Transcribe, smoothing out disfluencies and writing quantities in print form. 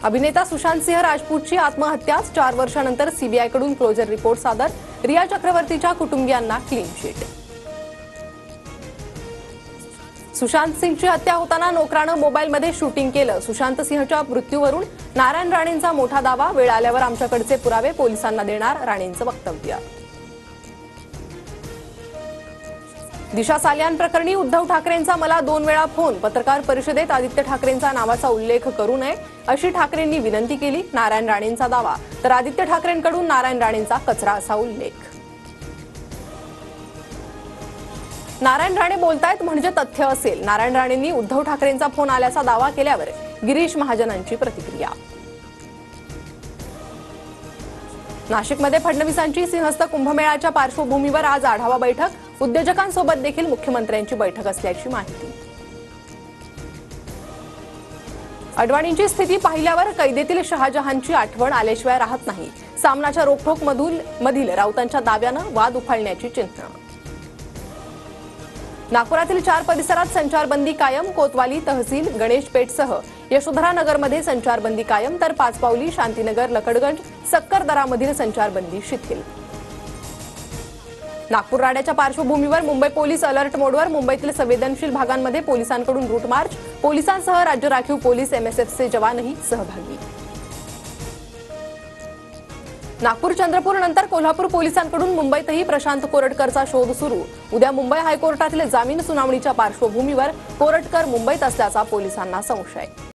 अभिनेता सुशांत सिंह राजपूतची आत्महत्या 4 वर्षांनंतर सीबीआयकडून क्लोजर रिपोर्ट सादर। रिया चक्रवर्तीच्या कुटुंबियांना क्लीन चिट। सुशांत सिंहची हत्या होताना नोकरानं मोबाईलमध्ये शूटिंग केलं। सुशांत सिंहच्या मृत्यूवरून नारायण राणेंचा मोठा दावा। वेळ आल्यावर आमच्याकडचे पुरावे पोलिसांना देणार, राणेंचं वक्तव्य। दिशा सालियान प्रकरणी उद्धव ठाकरेंचा मला 2 वेळा फोन। पत्रकार परिषदेत आदित्य ठाकरेंचा नावाचा उल्लेख करू नये अशी ठाकरेंनी विनंती केली। नारायण राणेंचा दावा, तर आदित्य ठाकरेंकडून नारायण राणेंचा कचरा असा उल्लेख। नारायण राणे बोलतायत म्हणजे तथ्य असेल। नारायण राणेंनी उद्धव ठाकरेंचा फोन आल्याचा दावा केल्यावर गिरीश महाजनांची प्रतिक्रिया। नाशिकमध्ये फडणवीसांची सिंहस्थ कुंभमेळ्याच्या पार्श्वभूमीवर आज आढावा बैठक। उद्योजकांसोबत देखील मुख्यमंत्र्यांची बैठक असल्याची माहिती। अडवाणींची स्थिती पाहिल्यावर कैदेतील शहाजहानची आठवण आल्याशिवाय राहत नाही। सामनाच्या रोखोक मधील राऊतांच्या दाव्यानं वाद उफाळण्याची चिन्ह। नागपुरातील 4 परिसरात संचारबंदी कायम। कोतवाली तहसील, गणेशपेठसह यशोधरा नगरमध्ये संचारबंदी कायम, तर पाचपावली, शांतीनगर, लकडगंज, सक्करदरामधील संचारबंदी शिथिल। नागपूर राड्याच्या पार्श्वभूमीवर मुंबई पोलीस अलर्ट मोडवर। मुंबईतील संवेदनशील भागांमध्ये पोलिसांकडून रूट मार्च। पोलिसांसह राज्य राखीव पोलीस, एमएसएफचे जवानही सहभागी। नागपूर, चंद्रपूर नंतर कोल्हापूर पोलिसांकडून मुंबईतही प्रशांत कोरटकरचा शोध सुरू। उद्या मुंबई हायकोर्टातील जामीन सुनावणीच्या पार्श्वभूमीवर कोरटकर मुंबईत असल्याचा पोलिसांना संशय।